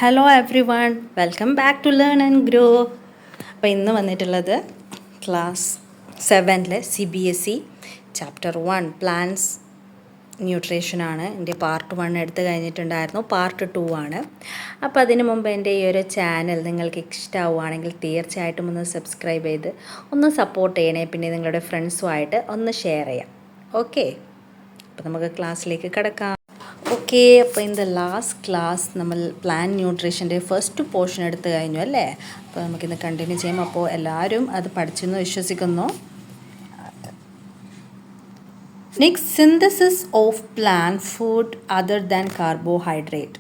Hello everyone, welcome back to learn and grow. അപ്പോൾ ഇന്ന് വന്നിട്ടുള്ളത് ക്ലാസ് 7 CBSE ചാപ്റ്റർ 1 പ്ലാന്റ്സ് ന്യൂട്രീഷനാണ്. എൻ്റെ പാർട്ട് 1 എടുത്ത് കഴിഞ്ഞിട്ടുണ്ടായിരുന്നു, പാർട്ട് 2 ആണ്. അപ്പോൾ അതിന് മുമ്പ് എൻ്റെ ഈ ഒരു ചാനൽ നിങ്ങൾക്ക് ഇഷ്ടമാവുകയാണെങ്കിൽ തീർച്ചയായിട്ടും ഒന്ന് സബ്സ്ക്രൈബ് ചെയ്ത് ഒന്ന് സപ്പോർട്ട് ചെയ്യണേ. പിന്നെ നിങ്ങളുടെ ഫ്രണ്ട്സുമായിട്ട് ഒന്ന് ഷെയർ ചെയ്യാം. ഓക്കെ, അപ്പോൾ നമുക്ക് ക്ലാസ്സിലേക്ക് കിടക്കാം. ഓക്കെ, അപ്പോൾ ഇൻ ദ ലാസ്റ്റ് ക്ലാസ് നമ്മൾ പ്ലാൻ ന്യൂട്രീഷൻ്റെ ഫസ്റ്റ് പോർഷൻ എടുത്തു കഴിഞ്ഞു അല്ലേ. അപ്പോൾ നമുക്കിന്ന് കണ്ടിന്യൂ ചെയ്യാം. അപ്പോൾ എല്ലാവരും അത് പഠിച്ചെന്ന് വിശ്വസിക്കുന്നു. Next, synthesis of plant food other than carbohydrate.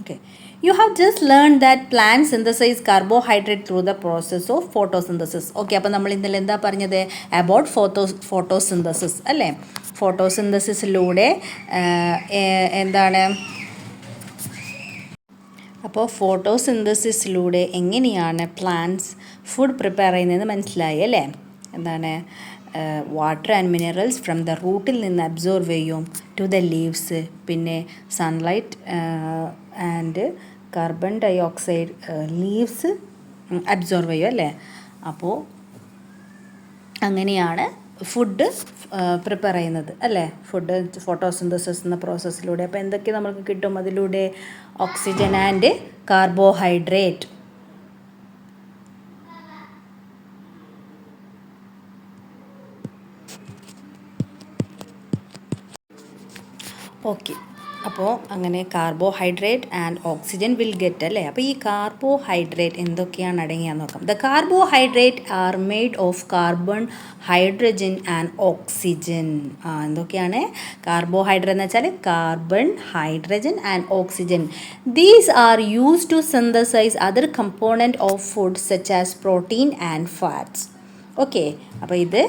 Okay, you have just learned that plants synthesize carbohydrate through the process of photosynthesis. Okay, അപ്പോൾ നമ്മൾ ഇന്നലെ എന്താ പറഞ്ഞത്? അബൌട്ട് ഫോട്ടോസിന്തസിസ് അല്ലേ. ഫോട്ടോസിന്തസിസിലൂടെ എന്താണ്, അപ്പോൾ ഫോട്ടോസിന്തസിസിലൂടെ എങ്ങനെയാണ് പ്ലാന്റ്സ് ഫുഡ് പ്രിപ്പയർ ചെയ്യുന്നതെന്ന് മനസ്സിലായി അല്ലേ. എന്താണ്, water and minerals from the റൂട്ടിൽ നിന്ന് അബ്സോർവ് ചെയ്യും ടു ദ ലീവ്സ്. പിന്നെ sunlight and carbon dioxide leaves absorb ചെയ്യും അല്ലേ. അപ്പോൾ അങ്ങനെയാണ് ഫുഡ് പ്രിപ്പയർ ചെയ്യുന്നത് അല്ലേ. ഫുഡ് ഫോട്ടോസിന്തസിസ് എന്ന പ്രോസസ്സിലൂടെ. അപ്പോൾ എന്തൊക്കെ നമുക്ക് കിട്ടും അതിലൂടെ? Oxygen and carbohydrate. ഓക്കെ, അപ്പോൾ അങ്ങനെ carbohydrate and oxygen will get അല്ലേ. അപ്പോൾ ഈ കാർബോഹൈഡ്രേറ്റ് എന്തൊക്കെയാണ് അടങ്ങിയാന്ന് നോക്കാം. The carbohydrate are made of carbon, hydrogen and oxygen. എന്തൊക്കെയാണ് കാർബോഹൈഡ്രേറ്റ് എന്ന് വെച്ചാൽ? Carbon, hydrogen and oxygen. These are use to synthesize other component of food such as protein and fats. Okay, അപ്പോൾ ഇത്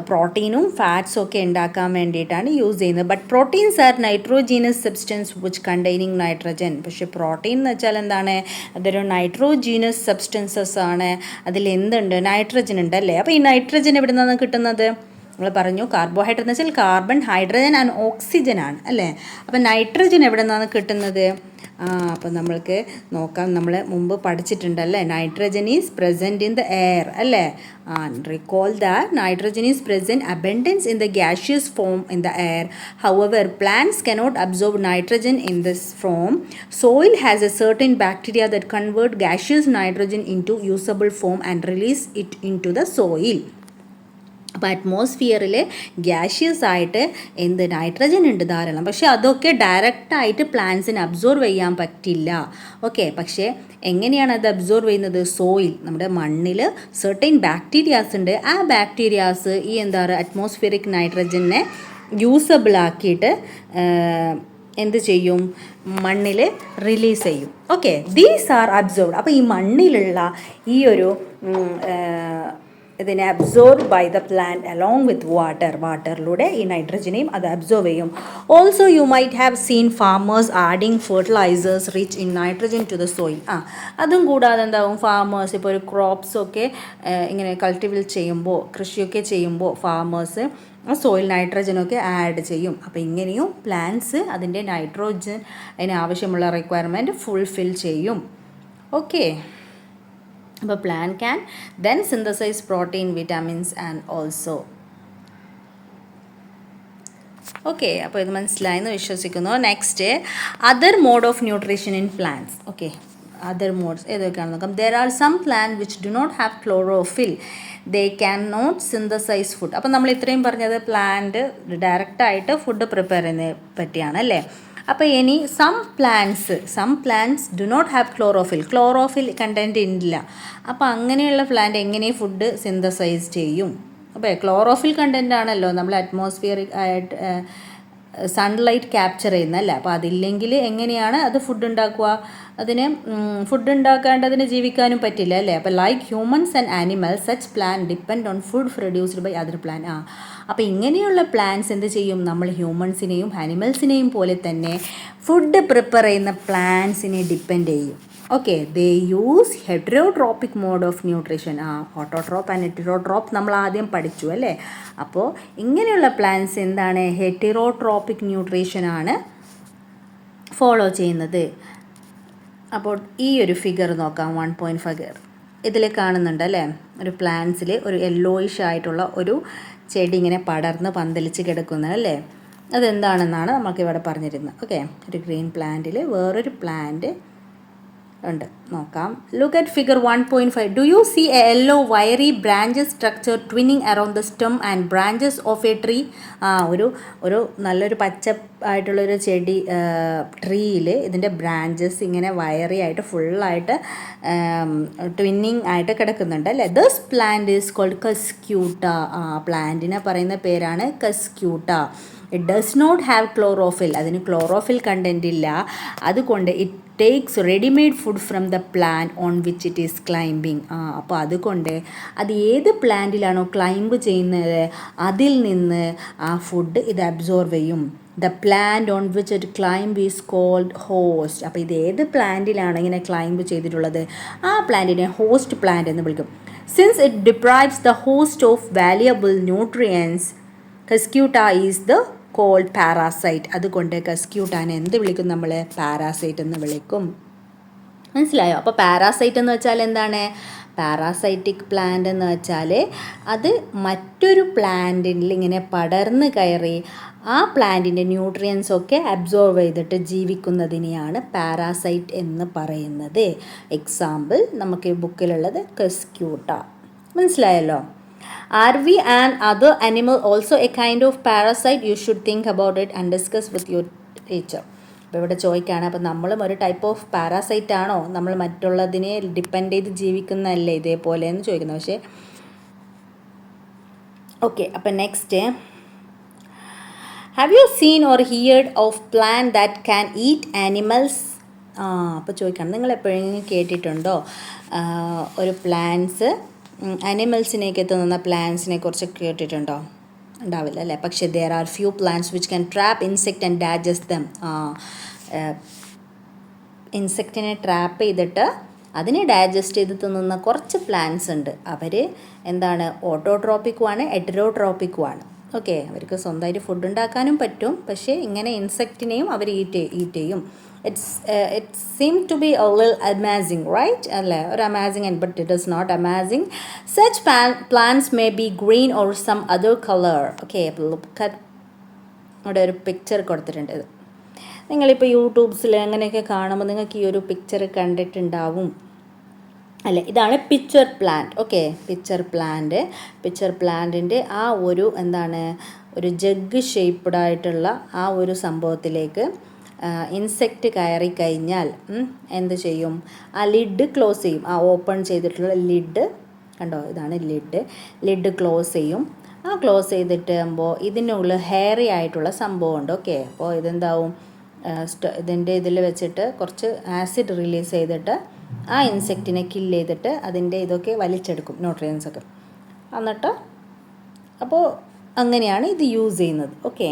പ്രോട്ടീനും ഫാറ്റ്സും ഒക്കെ ഉണ്ടാക്കാൻ വേണ്ടിയിട്ടാണ് യൂസ് ചെയ്യുന്നത്. But proteins are nitrogenous substance which containing nitrogen. പക്ഷേ പ്രോട്ടീൻ എന്ന് വെച്ചാൽ എന്താണ്? അതൊരു നൈട്രോജീനസ് സബ്സ്റ്റൻസസ് ആണ്. അതിൽ എന്തുണ്ട്? നൈട്രജൻ ഉണ്ട് അല്ലേ. അപ്പോൾ ഈ നൈട്രജൻ എവിടെ നിന്നാണ് കിട്ടുന്നത്? നമ്മൾ പറഞ്ഞു കാർബോഹൈഡ്രേറ്റ് എന്ന് വെച്ചാൽ കാർബൺ, ഹൈഡ്രജൻ ആൻഡ് ഓക്സിജൻ ആണ് അല്ലേ. അപ്പോൾ നൈട്രജൻ എവിടെ നിന്നാണ് കിട്ടുന്നത്? അപ്പോൾ നമ്മൾക്ക് നോക്കാം. നമ്മൾ മുമ്പ് പഠിച്ചിട്ടുണ്ടല്ലേ, nitrogen is present in the air അല്ലേ. Recall that nitrogen is present abundance in the gaseous form in the air. However, plants cannot absorb nitrogen in this form. Soil has a certain bacteria that convert gaseous nitrogen into usable form and release it into the soil. അപ്പോൾ അറ്റ്മോസ്ഫിയറിൽ gaseous ആയിട്ട് എന്ത് nitrogen ഉണ്ട് ധാരാളം. പക്ഷേ അതൊക്കെ ഡയറക്റ്റായിട്ട് പ്ലാന്റ്സിന് absorb ചെയ്യാൻ പറ്റില്ല. ഓക്കെ, പക്ഷേ എങ്ങനെയാണ് അത് അബ്സോർവ് ചെയ്യുന്നത്? സോയിൽ, നമ്മുടെ മണ്ണിൽ സെർട്ടൈൻ ബാക്ടീരിയാസ് ഉണ്ട്. ആ ബാക്ടീരിയാസ് ഈ എന്താ പറയുക അറ്റ്മോസ്ഫിയറിക് നൈട്രജനെ യൂസബിൾ ആക്കിയിട്ട് എന്ത് ചെയ്യും? മണ്ണിൽ റിലീസ് ചെയ്യും. Okay, these are absorbed. അപ്പോൾ ഈ മണ്ണിലുള്ള ഈ ഒരു ഇതിനെ absorb by the plant along with വാട്ടറിലൂടെ ഈ നൈട്രജനെയും അത് അബ്സോർവ് ചെയ്യും. Also you might have seen farmers adding fertilisers rich in nitrogen to the soil. അതും കൂടാതെ എന്താവും, ഫാമേഴ്സ് ഇപ്പോൾ ഒരു ക്രോപ്സൊക്കെ ഇങ്ങനെ കൾട്ടിവേറ്റ് ചെയ്യുമ്പോൾ, കൃഷിയൊക്കെ ചെയ്യുമ്പോൾ ഫാമേഴ്സ് സോയിൽ നൈട്രജനൊക്കെ ആഡ് ചെയ്യും. അപ്പോൾ ഇങ്ങനെയും പ്ലാന്റ്സ് അതിൻ്റെ നൈട്രോജൻ അതിന് ആവശ്യമുള്ള റിക്വയർമെൻറ്റ് ഫുൾഫിൽ ചെയ്യും. ഓക്കെ, അപ്പോൾ plant can then synthesize protein, vitamins and also. Okay, അപ്പോൾ ഇത് മനസ്സിലായെന്ന് വിശ്വസിക്കുന്നു. Next, other mode of nutrition in plants. Okay, other modes ഏതൊക്കെയാണെന്ന് നോക്കാം. There are some plant which do not have chlorophyll. They can not synthesize food. അപ്പോൾ നമ്മൾ ഇത്രയും പറഞ്ഞത് പ്ലാന്റ് ഡയറക്റ്റായിട്ട് ഫുഡ് പ്രിപ്പയർ ചെയ്യുന്നതിനെ പറ്റിയാണ് അല്ലേ. അപ്പോൾ ഇനി some plants do not have chlorophyll content ഇല്ല. അപ്പോൾ അങ്ങനെയുള്ള പ്ലാന്റ് എങ്ങനെ ഫുഡ് സിന്തസൈസ് ചെയ്യും? അപ്പോൾ ക്ലോറോഫിൽ കണ്ടൻ്റ് ആണല്ലോ നമ്മൾ അറ്റ്മോസ്ഫിയറിക് ആയിട്ട് സൺലൈറ്റ് ക്യാപ്ചർ ചെയ്യുന്നതല്ലേ. അപ്പോൾ അതില്ലെങ്കിൽ എങ്ങനെയാണ് അത് ഫുഡ് ഉണ്ടാക്കുക? അതിന് ഫുഡ് ഉണ്ടാക്കാണ്ട് അതിന് ജീവിക്കാനും പറ്റില്ല അല്ലേ. അപ്പോൾ like humans and animals such plant depend on food produced by other plant. അപ്പോൾ ഇങ്ങനെയുള്ള പ്ലാന്റ്സ് എന്ത് ചെയ്യും? നമ്മൾ ഹ്യൂമൻസിനെയും ആനിമൽസിനെയും പോലെ തന്നെ ഫുഡ് പ്രിപ്പയർ ചെയ്യുന്ന പ്ലാന്റ്സിനെ ഡിപ്പെൻഡ് ചെയ്യും. Okay, they use heterotrophic mode of nutrition. Autotroph and heterotroph നമ്മൾ ആദ്യം പഠിച്ചു അല്ലേ. അപ്പോൾ ഇങ്ങനെയുള്ള പ്ലാന്റ്സ് എന്താണ്? ഹെറ്ററോട്രോപ്പിക് ന്യൂട്രീഷനാണ് ഫോളോ ചെയ്യുന്നത്. അപ്പോൾ ഈ ഒരു ഫിഗർ നോക്കാം, 1.5 ഫിഗർ ഇതിൽ കാണുന്നുണ്ട് അല്ലേ. ഒരു പ്ലാന്റ്സിൽ ഒരു യെല്ലോയിഷ് ആയിട്ടുള്ള ഒരു ചെടി ഇങ്ങനെ പടർന്ന് പന്തലിച്ച് കിടക്കുന്നത് അല്ലേ. അതെന്താണെന്നാണ് നമുക്കിവിടെ പറഞ്ഞിരുന്നത്. ഓക്കെ, ഒരു ഗ്രീൻ പ്ലാന്റിൽ വേറൊരു പ്ലാന്റ് ഉണ്ട്, നോക്കാം. Look at figure 1.5. Do you see a yellow wiry branches structure twining around the stem and branches of a tree? ഒരു നല്ലൊരു പച്ചപ്പായിട്ടുള്ളൊരു ചെടി ട്രീയിൽ ഇതിൻ്റെ ബ്രാഞ്ചസ് ഇങ്ങനെ വയറി ആയിട്ട് ഫുള്ളായിട്ട് ട്വിന്നിങ് ആയിട്ട് കിടക്കുന്നുണ്ട് അല്ലേ. This plant is called Cuscuta. പ്ലാന്റിനെ പറയുന്ന പേരാണ് Cuscuta. It does not have chlorophyll. അതിന് ക്ലോറോഫിൽ കണ്ടൻറ്റ് ഇല്ല. അതുകൊണ്ട് it takes readymade food from the plant on which it is climbing. അപ്പോൾ അതുകൊണ്ട് അത് ഏത് പ്ലാന്റിലാണോ ക്ലൈംബ് ചെയ്യുന്നത് അതിൽ നിന്ന് ആ ഫുഡ് ഇത് അബ്സോർവ് ചെയ്യും. The plant on which it climb is called host. അപ്പോൾ ഇത് ഏത് പ്ലാന്റിലാണ് ഇങ്ങനെ ക്ലൈംബ് ചെയ്തിട്ടുള്ളത് ആ പ്ലാന്റിനെ ഹോസ്റ്റ് പ്ലാന്റ് എന്ന് വിളിക്കും. Since it deprives the host of valuable nutrients, Cuscuta is the called parasite. അതുകൊണ്ട് കസ്ക്യൂട്ടാനെ എന്ത് വിളിക്കും നമ്മൾ? പാരാസൈറ്റ് എന്ന് വിളിക്കും. മനസ്സിലായോ? അപ്പോൾ പാരാസൈറ്റ് എന്ന് വെച്ചാൽ എന്താണ്? പാരാസൈറ്റിക് പ്ലാന്റ് എന്ന് വെച്ചാൽ അത് മറ്റൊരു പ്ലാന്റിൽ ഇങ്ങനെ പടർന്ന് കയറി ആ പ്ലാന്റിൻ്റെ ന്യൂട്രിയൻസൊക്കെ അബ്സോർവ് ചെയ്തിട്ട് ജീവിക്കുന്നതിനെയാണ് പാരാസൈറ്റ് എന്ന് പറയുന്നത്. എക്സാമ്പിൾ നമുക്ക് ഈ ബുക്കിലുള്ളത് കസ്ക്യൂട്ട. മനസ്സിലായല്ലോ? Are we and other animal also a kind of parasite? You should think about it and discuss with your teacher. അപ്പോൾ ഇവിടെ ചോദിക്കുകയാണ്, അപ്പോൾ നമ്മളും ഒരു ടൈപ്പ് ഓഫ് പാരാസൈറ്റ് ആണോ? നമ്മൾ മറ്റുള്ളതിനെ ഡിപ്പെൻഡ് ചെയ്ത് ജീവിക്കുന്നതല്ലേ ഇതേപോലെ എന്ന് ചോദിക്കുന്നത്. പക്ഷേ ഓക്കെ, അപ്പോൾ next, have you seen or heard of plant that can eat animals? അപ്പോൾ ചോദിക്കണം, നിങ്ങൾ എപ്പോഴെങ്കിലും കേട്ടിട്ടുണ്ടോ ഒരു പ്ലാന്റ്സ് അനിമൽസിനെയൊക്കെ തിന്നുന്ന പ്ലാന്റ്സിനെ കുറിച്ച് കേട്ടിട്ടുണ്ടോ? ഉണ്ടാവില്ല അല്ലേ. പക്ഷേ there are few plants which can trap insect and digest them. ഇൻസെക്റ്റിനെ ട്രാപ്പ് ചെയ്തിട്ട് അതിനെ ഡൈജസ്റ്റ് ചെയ്ത് തിന്നുന്ന കുറച്ച് പ്ലാന്റ്സ് ഉണ്ട്. അവർ എന്താണ്? ഓട്ടോട്രോപ്പിക്കുമാണ്, എറ്ററോട്രോപ്പിക്കുമാണ്. ഓക്കെ, അവർക്ക് സ്വന്തമായിട്ട് ഫുഡ് ഉണ്ടാക്കാനും പറ്റും. പക്ഷേ ഇങ്ങനെ ഇൻസെക്റ്റിനെയും അവർ ഈറ്റ് ചെയ്യും. It seemed to be a little amazing, right? Or amazing, but it is not amazing. Such plants may be green or some other color. Okay, look at ഇവിടെ ഒരു പിക്ചർ കൊടുത്തിട്ടുണ്ട്. നിങ്ങളിപ്പോൾ യൂട്യൂബ്സിൽ അങ്ങനെയൊക്കെ കാണുമ്പോൾ നിങ്ങൾക്ക് ഈ ഒരു പിക്ചർ കണ്ടിട്ടുണ്ടാവും അല്ലേ. ഇതാണ് പിക്ചർ പ്ലാന്റ്. ഓക്കെ, പിക്ചർ പ്ലാന്റിൻ്റെ ആ ഒരു എന്താണ്, ഒരു ജഗ് ഷേപ്പ്ഡായിട്ടുള്ള ആ ഒരു സംഭവത്തിലേക്ക് ഇൻസെക്റ്റ് കയറി കഴിഞ്ഞാൽ എന്ത് ചെയ്യും? ആ ലിഡ് ക്ലോസ് ചെയ്യും. ആ ഓപ്പൺ ചെയ്തിട്ടുള്ള ലിഡ് കണ്ടോ, ഇതാണ് ലിഡ് ക്ലോസ് ചെയ്യും. ആ ക്ലോസ് ചെയ്തിട്ടാകുമ്പോൾ ഇതിനുള്ളിൽ ഹെയറി ആയിട്ടുള്ള സംഭവമുണ്ട്. ഓക്കെ, അപ്പോൾ ഇതെന്താവും? ഇതിൻ്റെ ഇതിൽ വെച്ചിട്ട് കുറച്ച് ആസിഡ് റിലീസ് ചെയ്തിട്ട് ആ ഇൻസെക്റ്റിനെ കില്ല് ചെയ്തിട്ട് അതിൻ്റെ ഇതൊക്കെ വലിച്ചെടുക്കും, ന്യൂട്രിയൻസൊക്കെ. എന്നിട്ട് അപ്പോൾ അങ്ങനെയാണ് ഇത് യൂസ് ചെയ്യുന്നത്. Okay,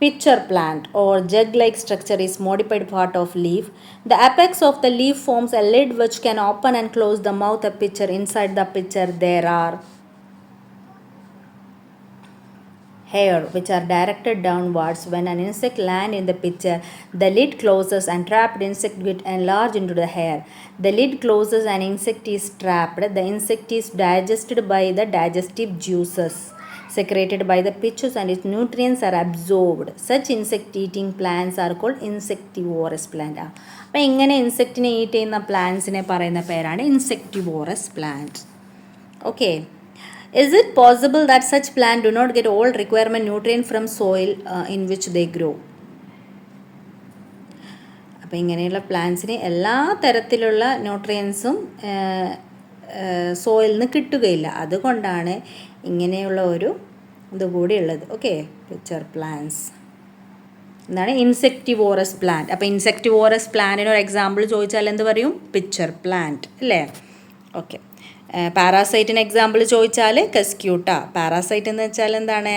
pitcher plant or jug-like structure is modified part of leaf. The apex of the leaf forms a lid which can open and close the mouth of pitcher. Inside the pitcher there are hair which are directed downwards. When an insect land in the pitcher, the lid closes and trapped insect get enlarged into the hair. The lid closes and insect is trapped. The insect is digested by the digestive juices secreted by the pitchers and its nutrients are absorbed. Such insect eating plants are called insectivorous plant. അപ്പോൾ ഇങ്ങനെ ഇൻസെക്റ്റിനെ eat ചെയ്യുന്ന പ്ലാന്റ്സിനെ പറയുന്ന പേരാണ് insectivorous plant. Okay, is it possible that such plant do not get all requirement nutrient from soil in which they grow? അപ്പോൾ ഇങ്ങനെയുള്ള പ്ലാന്റ്സിന് എല്ലാ തരത്തിലുള്ള ന്യൂട്രിയൻസും soil നിന്ന് കിട്ടുകയില്ല. അതുകൊണ്ടാണ് ഇങ്ങനെയുള്ള ഒരു ഇതുകൂടി ഉള്ളത്. ഓക്കെ, പിക്ചർ പ്ലാന്റ്സ് എന്താണ്? Insectivorous plant. അപ്പോൾ ഇൻസെക്ടിവോറസ് പ്ലാന്റിന് ഒരു എക്സാമ്പിൾ ചോദിച്ചാൽ എന്ത് പറയും? പിക്ചർ പ്ലാന്റ് അല്ലേ. ഓക്കെ, പാരാസൈറ്റിന് എക്സാമ്പിൾ ചോദിച്ചാൽ കസ്ക്യൂട്ട. പാരാസൈറ്റ് എന്ന് വെച്ചാൽ എന്താണ്?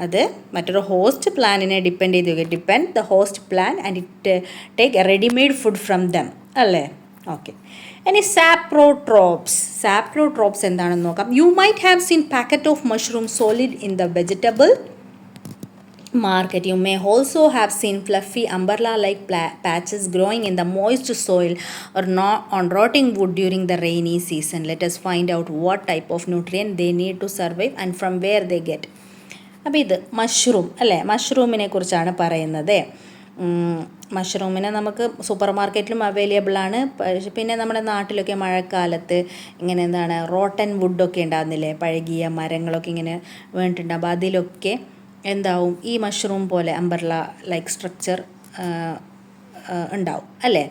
അത് മറ്റൊരു ഹോസ്റ്റ് പ്ലാന്റിനെ ഡിപ്പെൻഡ് ചെയ്ത് the host plant and it take readymade food from them അല്ലേ. ഓക്കെ, ഇനി സാപ്രോട്രോപ്സ് എന്താണെന്ന് നോക്കാം. U might have scene packet of mushroom solid in the vegetable market. You may also have seen fluffy umbrella-like patches growing in the moist soil or not on rotting wood during the rainy season. Let us find out what type of nutrient they need to survive and from where they get. അപ്പോൾ ഇത് mushroom അല്ലേ, മഷ്റൂമിനെ കുറിച്ചാണ് പറയുന്നത്. മഷ്റൂമിനെ നമുക്ക് super മാർക്കറ്റിലും available ആണ്. പിന്നെ നമ്മുടെ നാട്ടിലൊക്കെ മഴക്കാലത്ത് ഇങ്ങനെ എന്താണ് റോട്ടൻ വുഡൊക്കെ ഉണ്ടാകുന്നില്ലേ, പഴകിയ മരങ്ങളൊക്കെ ഇങ്ങനെ വീണിട്ടുണ്ടാകും. അപ്പോൾ അതിലൊക്കെ എന്താവും ഈ മഷ്റൂം പോലെ അംബർല ലൈക്ക് സ്ട്രക്ചർ ഉണ്ടാവും അല്ലേ.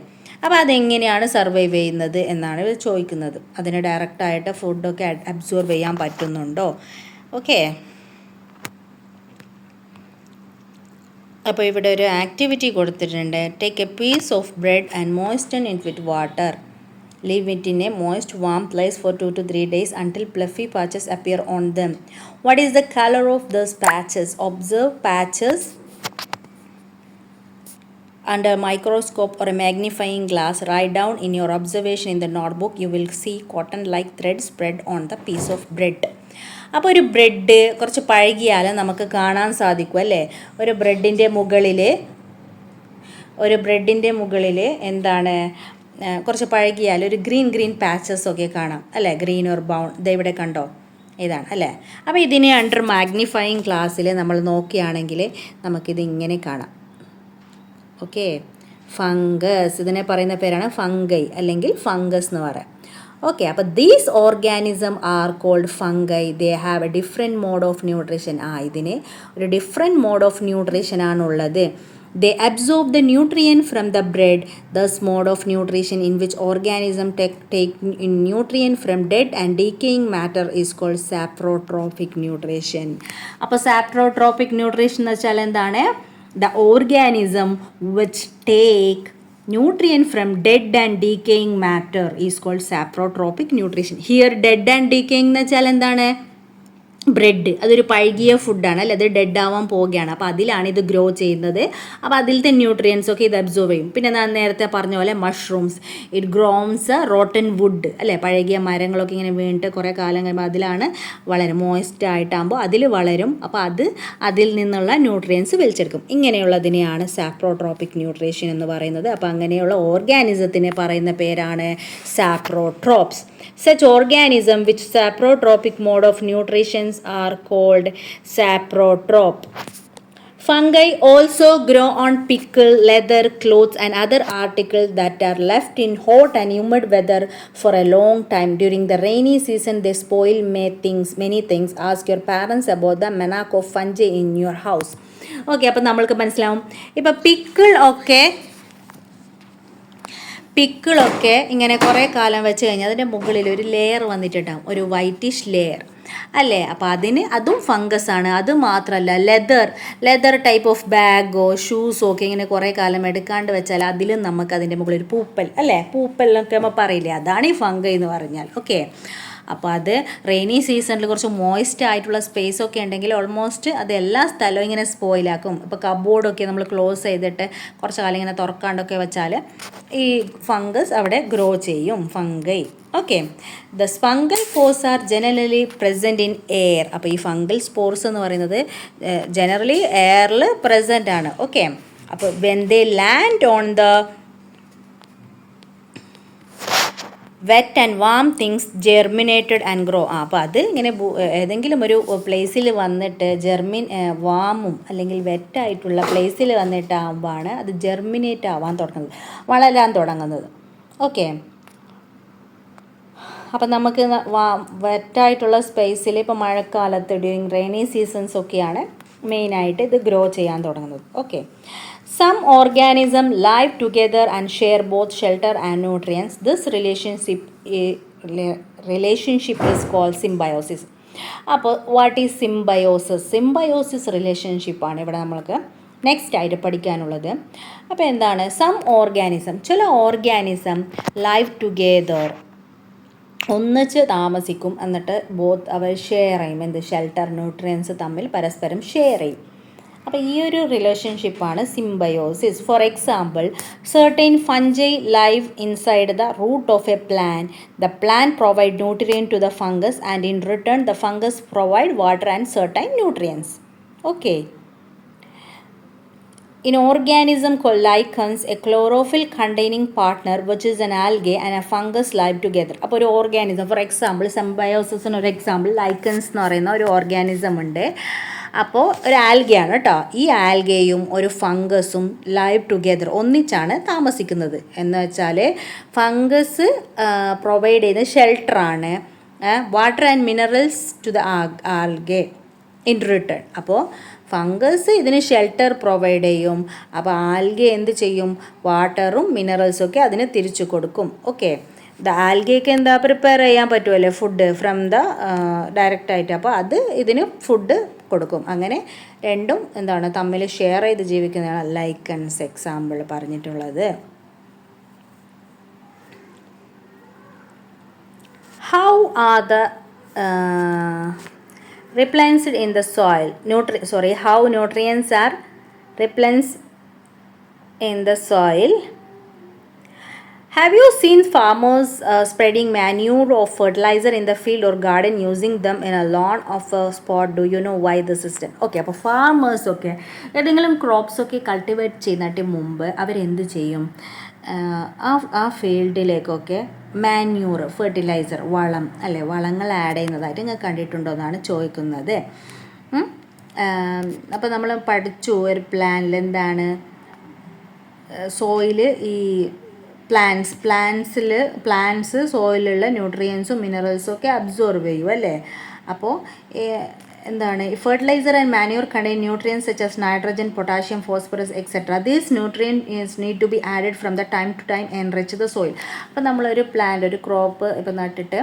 അപ്പോൾ അതെങ്ങനെയാണ് സർവൈവ് ചെയ്യുന്നത് എന്നാണ് ഇവർ ചോദിക്കുന്നത്. അതിന് ഡയറക്റ്റായിട്ട് ഫുഡൊക്കെ അബ്സോർബ് ചെയ്യാൻ പറ്റുന്നുണ്ടോ? ഓക്കെ, അപ്പോൾ ഇവിടെ ഒരു ആക്ടിവിറ്റി കൊടുത്തിട്ടുണ്ട്. Take a piece of bread and moisten it with water. Leave it in a moist, warm place for 2 to 3 days until fluffy patches appear on them. What is the color of those patches? Observe patches under a microscope or a magnifying glass. Write down in your observation in the notebook. You will see cotton-like threads spread on the piece of bread. അപ്പോൾ ഒരു bread കുറച്ച് പഴകിയാൽ നമുക്ക് കാണാൻ സാധിക്കും അല്ലേ. ഒരു ബ്രെഡിൻ്റെ മുകളിൽ എന്താണ് കുറച്ച് പഴകിയാൽ ഒരു ഗ്രീൻ പാച്ചസ് ഒക്കെ കാണാം അല്ലേ, ഗ്രീൻ ഓർ ബ്രൗൺ. ഇവിടെ കണ്ടോ, ഇതാണ് അല്ലേ. അപ്പോൾ ഇതിനെ അണ്ടർ മാഗ്നിഫയിങ് ഗ്ലാസ്സിൽ നമ്മൾ നോക്കുകയാണെങ്കിൽ നമുക്കിത് ഇങ്ങനെ കാണാം. ഓക്കെ, ഫംഗസ്, ഇതിനെ പറയുന്ന പേരാണ് ഫംഗൈ അല്ലെങ്കിൽ ഫംഗസ് എന്ന് പറയാം. ഓക്കെ, അപ്പോൾ these organism are called fungi. They have a different mode of nutrition. ഇതിന് ഒരു ഡിഫറെൻറ്റ് മോഡ് ഓഫ് ന്യൂട്രീഷൻ ആണുള്ളത്. They absorb the nutrient from the bread. Thus mode of nutrition in which organism take nutrient from dead and decaying matter is called saprotrophic nutrition. അപ്പോൾ saprotrophic nutrition എന്ന് വെച്ചാൽ എന്താണ്? The organism which take nutrient from dead and decaying matter is called saprotrophic nutrition. Here dead and decaying എന്ന് വെച്ചാൽ എന്താണ്? Bread അതൊരു പഴകിയ ഫുഡാണ് അല്ലേ, അത് ഡെഡ് ആവാൻ പോവുകയാണ്. അപ്പോൾ അതിലാണ് ഇത് ഗ്രോ ചെയ്യുന്നത്. അപ്പോൾ അതിലത്തെ ന്യൂട്രിയൻസ് ഒക്കെ ഇത് അബ്സോർവ് ചെയ്യും. പിന്നെ ഞാൻ നേരത്തെ പറഞ്ഞ പോലെ മഷ്റൂംസ്, ഇറ്റ് ഗ്രോംസ് റോട്ടൻ വുഡ് അല്ലേ, പഴകിയ മരങ്ങളൊക്കെ ഇങ്ങനെ വീണിട്ട് കുറേ കാലം കഴിയുമ്പോൾ അതിലാണ് വളരും, മോയ്സ്റ്റ് ആയിട്ടാകുമ്പോൾ അതിൽ വളരും. അപ്പോൾ അതിൽ നിന്നുള്ള ന്യൂട്രിയൻസ് വലിച്ചെടുക്കും. ഇങ്ങനെയുള്ളതിനെയാണ് സാപ്രോട്രോപ്പിക് ന്യൂട്രീഷൻ എന്ന് പറയുന്നത്. അപ്പോൾ അങ്ങനെയുള്ള ഓർഗാനിസത്തിനെ പറയുന്ന പേരാണ് സാപ്രോട്രോപ്സ്. Such organism which saprotropic mode of nutrition are called saprotrop. Fungi also grow on pickle, leather, clothes and other articles that are left in hot and humid weather for a long time. During the rainy season they spoil many things. Ask your parents about the menac of fungi in your house. Okay, അപ്പോൾ നമ്മൾക്ക് മനസ്സിലാവും. ഇപ്പോൾ പിക്കിളൊക്കെ ഇങ്ങനെ കുറേ കാലം വെച്ച് കഴിഞ്ഞാൽ അതിൻ്റെ മുകളിൽ ഒരു ലെയർ വന്നിട്ടുണ്ടാകും, ഒരു വൈറ്റിഷ് ലെയർ അല്ലേ. അപ്പോൾ അതും ഫംഗസ് ആണ്. അത് മാത്രമല്ല ലെതർ ടൈപ്പ് ഓഫ് ബാഗോ ഷൂസോ ഒക്കെ ഇങ്ങനെ കുറേ കാലം എടുക്കാണ്ട് വെച്ചാൽ അതിലും നമുക്ക് അതിൻ്റെ മുകളിൽ ഒരു പൂപ്പൽ അല്ലേ, പൂപ്പലിനൊക്കെ നമ്മൾ പറയില്ലേ, അതാണ് ഈ ഫംഗൈ എന്ന് പറഞ്ഞാൽ. ഓക്കെ, അപ്പോൾ അത് റെയിനി സീസണിൽ കുറച്ച് മോയ്സ്റ്റ് ആയിട്ടുള്ള സ്പേസ് ഒക്കെ ഉണ്ടെങ്കിൽ ഓൾമോസ്റ്റ് അത് എല്ലാ സ്ഥലവും ഇങ്ങനെ സ്പോയിലാക്കും. ഇപ്പോൾ കബോർഡൊക്കെ നമ്മൾ ക്ലോസ് ചെയ്തിട്ട് കുറച്ച് കാലം ഇങ്ങനെ തുറക്കാണ്ടൊക്കെ വെച്ചാൽ ഈ ഫംഗസ് അവിടെ ഗ്രോ ചെയ്യും, fungi. Okay, the fungal spores are generally present in air. അപ്പോൾ ഈ ഫംഗൽ സ്പോർസ് എന്ന് പറയുന്നത് ജനറലി എയറിൽ പ്രസൻ്റ് ആണ്. ഓക്കെ, അപ്പോൾ when they land on the wet and warm things germinated and grow. അപ്പോൾ അത് ഇങ്ങനെ ഏതെങ്കിലും ഒരു പ്ലേസിൽ വന്നിട്ട് വാമും അല്ലെങ്കിൽ വെറ്റായിട്ടുള്ള പ്ലേസിൽ വന്നിട്ടാകുമ്പോഴാണ് അത് ജെർമിനേറ്റ് ആവാൻ തുടങ്ങുന്നത്, വളരാൻ തുടങ്ങുന്നത്. ഓക്കെ, അപ്പം നമുക്ക് വെറ്റായിട്ടുള്ള സ്പേസിൽ ഇപ്പോൾ മഴക്കാലത്ത് ഡ്യൂറിങ് റെയിനി സീസൺസ് ഒക്കെയാണ് മെയിനായിട്ട് ഇത് ഗ്രോ ചെയ്യാൻ തുടങ്ങുന്നത്. Okay, some organisms live together and share both shelter and nutrients. This relationship is called symbiosis. അപ്പോൾ വാട്ട് ഈസ് സിംബയോസിസ് റിലേഷൻഷിപ്പാണ് ഇവിടെ നമ്മൾക്ക് നെക്സ്റ്റ് ആയിട്ട് പഠിക്കാനുള്ളത്. അപ്പോൾ എന്താണ് ചില ഓർഗാനിസം ലൈവ് ടുഗെദർ, ഒന്നിച്ച് താമസിക്കും, എന്നിട്ട് അവർ ഷെയർ ചെയ്യും, ഷെൽട്ടർ ന്യൂട്രിയൻസ് തമ്മിൽ പരസ്പരം ഷെയർ ചെയ്യും. അപ്പോൾ ഈ ഒരു റിലേഷൻഷിപ്പാണ് symbiosis. For example, certain fungi live inside the root of a plant. The plant provide nutrient to the fungus and in return the fungus provide water and certain nutrients. Okay. in organism called lichens, a chlorophyll containing partner which is an algae and a fungus live together. അപ്പോൾ ഒരു organism, for example സിംബയോസിന് ഒരു example lichens എന്ന് പറയുന്ന ഒരു organism ഉണ്ട്. അപ്പോൾ ഒരു ആൽഗയാണ് കേട്ടോ. ഈ ആൽഗയും ഒരു ഫംഗസും ലൈവ് ടുഗെദർ ഒന്നിച്ചാണ് താമസിക്കുന്നത്. എന്ന് വെച്ചാൽ ഫംഗസ് പ്രൊവൈഡ് ചെയ്യുന്ന ഷെൽട്ടറാണ് water and minerals to the algae in return. അപ്പോൾ ഫംഗസ് ഇതിന് ഷെൽട്ടർ പ്രൊവൈഡ് ചെയ്യും. അപ്പോൾ ആൽഗെ എന്ത് ചെയ്യും? വാട്ടറും മിനറൽസും ഒക്കെ അതിന് തിരിച്ചു കൊടുക്കും. ഓക്കെ, ദ ആൽഗയ്ക്ക് എന്താ പ്രിപ്പയർ ചെയ്യാൻ പറ്റുമല്ലേ ഫുഡ് ഫ്രം ദ ഡയറക്റ്റായിട്ട്. അപ്പോൾ അത് ഇതിന് ഫുഡ് കൊടുക്കും. അങ്ങനെ രണ്ടും എന്താണ് തമ്മിൽ ഷെയർ ചെയ്ത് ജീവിക്കുന്നതാണ് ലൈക്കൻസ് എക്സാമ്പിൾ പറഞ്ഞിട്ടുള്ളത്. How are the replenished in the soil, how nutrients are replenished in the soil. Have you seen farmers spreading manure or fertilizer in the field or garden using them in a lawn of a spot? Do you know why this is done? Okay, അപ്പോൾ farmers ഒക്കെ ഏതെങ്കിലും crops ഒക്കെ cultivate ചെയ്യുന്നതിന് മുമ്പ് അവരെന്ത് ചെയ്യും? ആ ഫീൽഡിലേക്കൊക്കെ manure, fertiliser, വളം അല്ലേ, വളങ്ങൾ ആഡ് ചെയ്യുന്നതായിട്ട് നിങ്ങൾ കണ്ടിട്ടുണ്ടോ എന്നാണ് ചോദിക്കുന്നത്. അപ്പോൾ നമ്മൾ പഠിച്ചു ഒരു പ്ലാനിൽ എന്താണ് സോയില്, ഈ പ്ലാന്റ്സ് സോയിലുള്ള ന്യൂട്രിയൻസും മിനറൽസും ഒക്കെ അബ്സോർവ് ചെയ്യും അല്ലേ. അപ്പോൾ എന്താണ് fertilizer and manure contain nutrients such as nitrogen, potassium, phosphorus etcetera. These nutrients need to be added from the time to time enrich the soil. അപ്പോൾ നമ്മളൊരു പ്ലാന്റ്, ഒരു ക്രോപ്പ് ഇപ്പോൾ നട്ടിട്ട്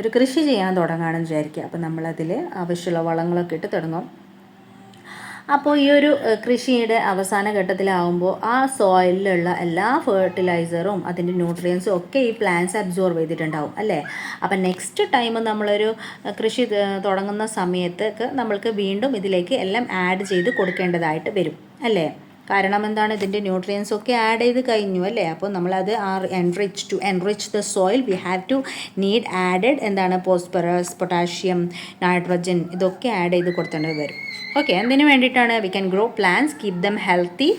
ഒരു കൃഷി ചെയ്യാൻ തുടങ്ങുകയാണെന്ന് വിചാരിക്കുക. അപ്പോൾ നമ്മളതിൽ ആവശ്യമുള്ള വളങ്ങളൊക്കെ ഇട്ട് തുടങ്ങും. അപ്പോൾ ഈ ഒരു കൃഷിയുടെ അവസാന ഘട്ടത്തിലാവുമ്പോൾ ആ സോയിലിലുള്ള എല്ലാ ഫെർട്ടിലൈസറും അതിൻ്റെ ന്യൂട്രിയൻസും ഒക്കെ ഈ പ്ലാന്റ്സ് അബ്സോർവ് ചെയ്തിട്ടുണ്ടാവും അല്ലേ. അപ്പം നെക്സ്റ്റ് ടൈം നമ്മളൊരു കൃഷി തുടങ്ങുന്ന സമയത്തൊക്കെ നമ്മൾക്ക് വീണ്ടും ഇതിലേക്ക് എല്ലാം ആഡ് ചെയ്ത് കൊടുക്കേണ്ടതായിട്ട് വരും അല്ലേ. കാരണം എന്താണ്, ഇതിൻ്റെ ന്യൂട്രിയൻസ് ഒക്കെ ആഡ് ചെയ്ത് കഴിഞ്ഞു അല്ലേ. അപ്പോൾ നമ്മളത് enrich the soil we have to need added എന്താണ് ഫോസ്ഫറസ്, പൊട്ടാഷ്യം, നൈട്രജൻ ഇതൊക്കെ ആഡ് ചെയ്ത് കൊടുത്തേണ്ടത് വരും. ഓക്കെ, എന്തിനു വേണ്ടിയിട്ടാണ്? We can grow plants, keep them healthy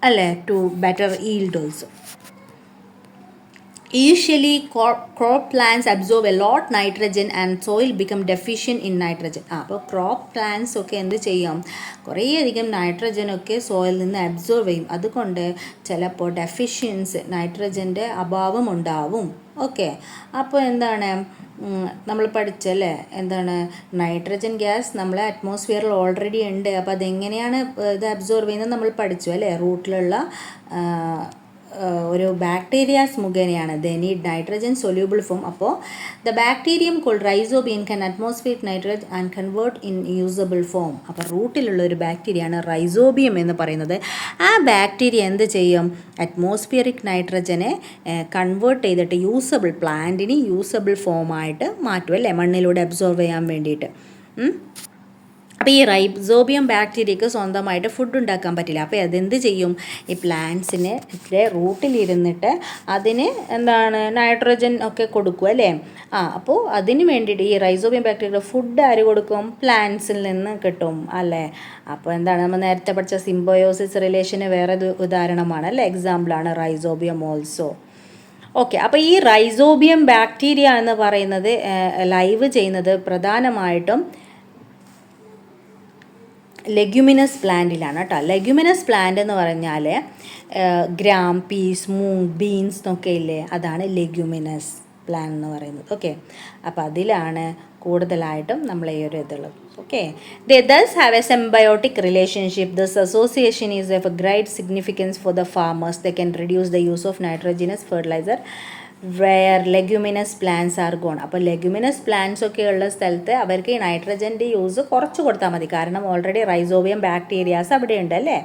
അല്ലേ, to better yield also. Usually crop plants absorb a lot nitrogen and soil become deficient in nitrogen. അപ്പോൾ crop plants ഒക്കെ എന്ത് ചെയ്യും? കുറേയധികം നൈട്രജനൊക്കെ സോയിലിൽ നിന്ന് അബ്സോർവ് ചെയ്യും. അതുകൊണ്ട് ചിലപ്പോൾ ഡെഫിഷ്യൻസി, നൈട്രജൻ്റെ അഭാവം ഉണ്ടാവും. ഓക്കെ, അപ്പോൾ എന്താണ് നമ്മൾ പഠിച്ചല്ലേ, എന്താണ് നൈട്രജൻ ഗ്യാസ് നമ്മളെ അറ്റ്മോസ്ഫിയറിൽ ഓൾറെഡി ഉണ്ട്. അപ്പോൾ അതെങ്ങനെയാണ് ഇത് അബ്സോർവ് ചെയ്യുന്നത് നമ്മൾ പഠിച്ചു അല്ലേ. റൂട്ടിലുള്ള ഒരു ബാക്ടീരിയാസ് മുഖേനയാണ്. They need nitrogen soluble form. അപ്പോൾ the bacterium called rhizobium can atmospheric nitrogen and convert in usable form. അപ്പോൾ റൂട്ടിലുള്ള ഒരു ബാക്ടീരിയയാണ് റൈസോബിയം എന്ന് പറയുന്നത്. ആ ബാക്ടീരിയ എന്ത് ചെയ്യും? അറ്റ്മോസ്ഫിയറിക് നൈട്രജനെ കൺവേർട്ട് ചെയ്തിട്ട് യൂസബിൾ, പ്ലാന്റിന് യൂസബിൾ ഫോമായിട്ട് മാറ്റും അല്ലേ, മണ്ണിലൂടെ അബ്സോർവ് ചെയ്യാൻ വേണ്ടിയിട്ട്. അപ്പോൾ ഈ റൈസോബിയം ബാക്ടീരിയക്ക് സ്വന്തമായിട്ട് ഫുഡ് ഉണ്ടാക്കാൻ പറ്റില്ല. അപ്പോൾ അതെന്ത് ചെയ്യും? ഈ പ്ലാന്റ്സിന് റൂട്ടിലിരുന്നിട്ട് അതിന് എന്താണ് നൈട്രജൻ ഒക്കെ കൊടുക്കും അല്ലേ. അപ്പോൾ അതിന് വേണ്ടിയിട്ട് ഈ റൈസോബിയം ബാക്ടീരിയ ഫുഡ് ആര് കൊടുക്കും? പ്ലാന്റ്സിൽ നിന്ന് കിട്ടും അല്ലേ. അപ്പോൾ എന്താണ് നമ്മൾ നേരത്തെ പഠിച്ച സിംബയോസിസ് റിലേഷന് വേറെ ഉദാഹരണമാണ് അല്ലേ, എക്സാമ്പിളാണ് റൈസോബിയം ഓൾസോ. ഓക്കെ, അപ്പോൾ ഈ റൈസോബിയം ബാക്ടീരിയ എന്ന് പറയുന്നത് ലൈവ് ചെയ്യുന്നത് പ്രധാനമായിട്ടും ലെഗ്യുമിനസ് പ്ലാന്റിലാണ് കേട്ടോ. ലെഗ്യുമിനസ് പ്ലാന്റ് എന്ന് പറഞ്ഞാൽ ഗ്രാം, പീസ്, മൂങ്, ബീൻസ് എന്നൊക്കെ ഇല്ലേ, അതാണ് ലെഗ്യുമിനസ് പ്ലാന്റ് എന്ന് പറയുന്നത്. ഓക്കെ, അപ്പോൾ അതിലാണ് കൂടുതലായിട്ടും നമ്മൾ ഈ ഒരു ഇതുള്ളത്. Okay, they thus have a symbiotic relationship. This association is of a great significance for the farmers. They can reduce the use of nitrogenous fertilizer where leguminous plants are gone. അപ്പോൾ leguminous plants ഒക്കെ ഉള്ള സ്ഥലത്ത് അവർക്ക് ഈ നൈട്രജൻ്റെ use കുറച്ച് കൊടുത്താൽ മതി. കാരണം ഓൾറെഡി റൈസോബിയം ബാക്ടീരിയാസ് അവിടെ ഉണ്ട് അല്ലേ.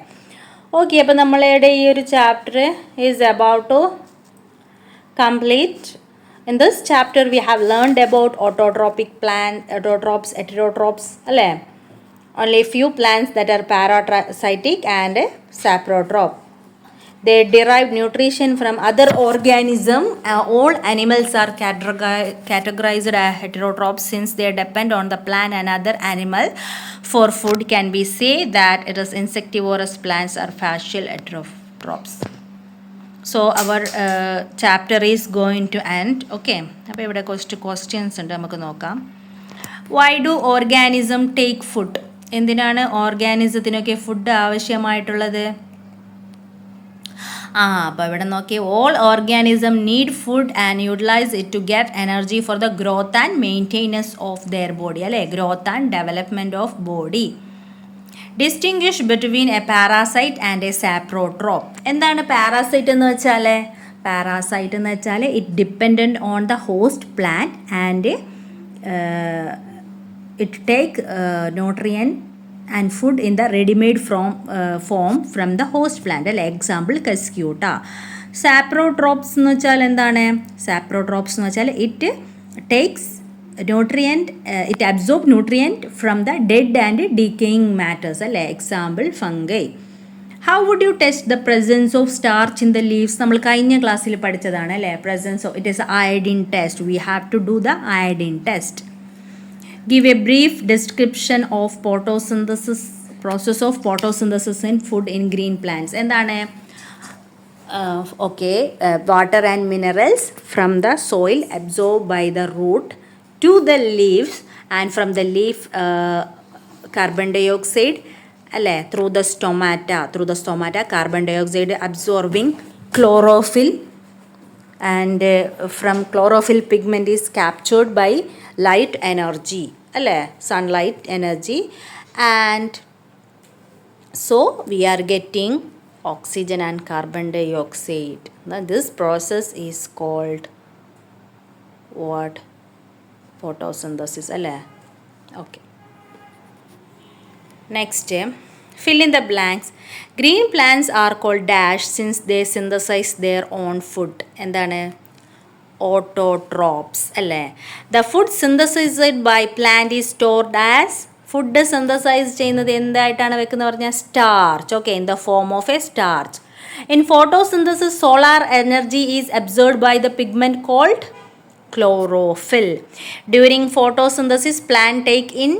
ഓക്കെ, അപ്പോൾ നമ്മളുടെ ഈ ഒരു chapter is about to complete. In this chapter we have learned about autotrophic plants, autotrophs, heterotrophs അല്ലേ. Only few plants that are parasitic and saprotroph. They derive nutrition from other organism. All animals are categorized as heterotrophs since they depend on the plant and other animal for food. Can we say that it is insectivorous plants are fascial heterotrophs? So our chapter is going to end. Okay, അപ്പോൾ ഇവിടെ കുറച്ച് questions ഉണ്ട്, നമുക്ക് നോക്കാം. Why do organism take food? എന്തിനാണ് ഓർഗാനിസത്തിനൊക്കെ food ആവശ്യമായിട്ടുള്ളത്? അപ്പോൾ ഇവിടെ നോക്കി, all organism need food and utilise it to get energy for the growth and maintenance of their body, അല്ലേ? Growth and development of body. Distinguish between a parasite and a saprotroph. എന്താണ് parasite എന്ന് വെച്ചാൽ? Parasite എന്ന് വെച്ചാൽ it dependent on the host plant and it take nutrient and food in the ready-made form from the host plant, അല്ലേ? Example Cuscuta. Saprotrophs എന്ന് വെച്ചാൽ എന്താണ്? Saprotrophs എന്ന് വെച്ചാൽ it takes nutrient, it absorb nutrient from the dead and decaying matters, അല്ലേ? Example fungi. How would you test the presence of starch in the leaves? നമ്മൾ കഴിഞ്ഞ ക്ലാസ്സിൽ പഠിച്ചതാണ്, അല്ലേ? Presence of, it is iodine test. We have to do the iodine test. Give a brief description of photosynthesis, process of photosynthesis in food in green plants. എന്താണ്? Water and minerals from the soil absorbed by the root to the leaves, and from the leaf carbon dioxide, അല്ലേ? through the stomata carbon dioxide absorbing chlorophyll, and from chlorophyll pigment is captured by light energy, അല്ലേ? sunlight energy, and so we are getting oxygen and carbon dioxide. Now this process is called what? Photosynthesis, അല്ലേ? okay, next fill in the blanks. Green plants are called dash since they synthesize their own food. എന്താണ്? Autotrophs, അല്ലേ? The food synthesized by plant is stored as. Food synthesize ചെയ്യുന്നത് എന്തായിട്ടാണ് വെക്കുന്നത് പറഞ്ഞാൽ? Starch. Okay, in the form of a starch. In photosynthesis solar energy is absorbed by the pigment called chlorophyll. During photosynthesis plant take in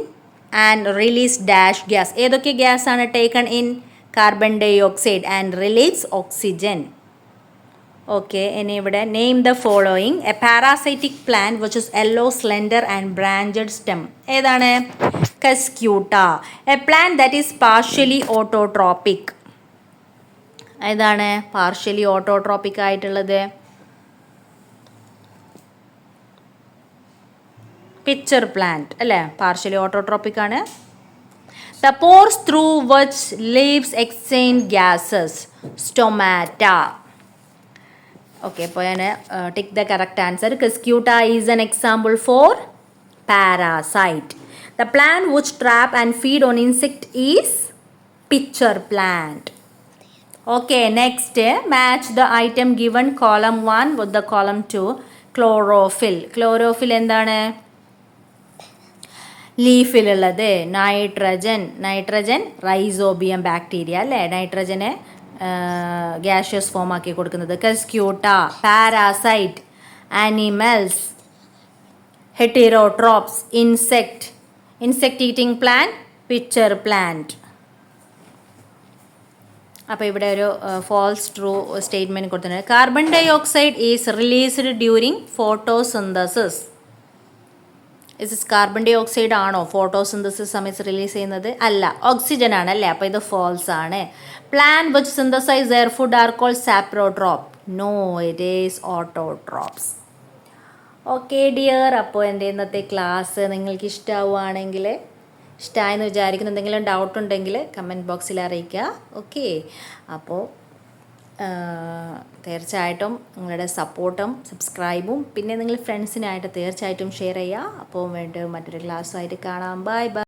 and release dash gas. ഏതൊക്കെ gas ആണ് taken in? Carbon dioxide and release oxygen. Okay, ഇനി ഇവിടെ name the following. A parasitic plant which is yellow slender and branched stem. ഏതാണ്? Cuscuta. A plant that is partially autotrophic. ഏതാണ് partially autotrophic ആയിട്ടുള്ളത്? Pitcher plant, അല്ലേ? Partially autotrophic ആണ്. The pores through which leaves exchange gases. Stomata. Okay, അപ്പോൾ ഞാൻ tick the correct answer. Cuscuta is an example for parasite. The plant which trap and feed on insect is pitcher plant. Okay, next match the item given column 1 with the column 2. Chlorophyll. Chlorophyll എന്താണ്? ലീഫിലുള്ളത് nitrogen rhizobium bacteria, അല്ലേ? നൈട്രജനെ gaseous form ആക്കി കൊടുക്കുന്നത്. Cuscuta parasite. Animals heterotrophs. Insect eating plant pitcher plant. അപ്പോൾ ഇവിടെ ഒരു false true statement കൊടുത്തിട്ടുണ്ട്. Carbon dioxide is released during photosynthesis. Is carbon dioxide ആണോ photosynthesis സമയത്ത് റിലീസ് ചെയ്യുന്നത്? അല്ല, ഓക്സിജൻ ആണ്, അല്ലേ? അപ്പോൾ ഇത് ഫോൾസ് ആണ്. Plant which synthesise their food are called saprotroph. No, it is autotrophs. Okay dear, അപ്പോൾ എൻ്റെ ഇന്നത്തെ ക്ലാസ് നിങ്ങൾക്ക് ഇഷ്ടമാവുകയാണെങ്കിൽ, ഇഷ്ടമായെന്ന് വിചാരിക്കുന്നു, എന്തെങ്കിലും ഡൗട്ട് ഉണ്ടെങ്കിൽ കമൻറ്റ് ബോക്സിൽ അറിയിക്കുക. ഓക്കെ, അപ്പോൾ തീർച്ചയായിട്ടും നിങ്ങളുടെ സപ്പോർട്ടും സബ്സ്ക്രൈബും പിന്നെ നിങ്ങൾ ഫ്രണ്ട്സിനായിട്ട് തീർച്ചയായിട്ടും ഷെയർ ചെയ്യുക. അപ്പോൾ വീണ്ടും മറ്റൊരു ക്ലാസ്സുമായിട്ട് കാണാം. Bye bye.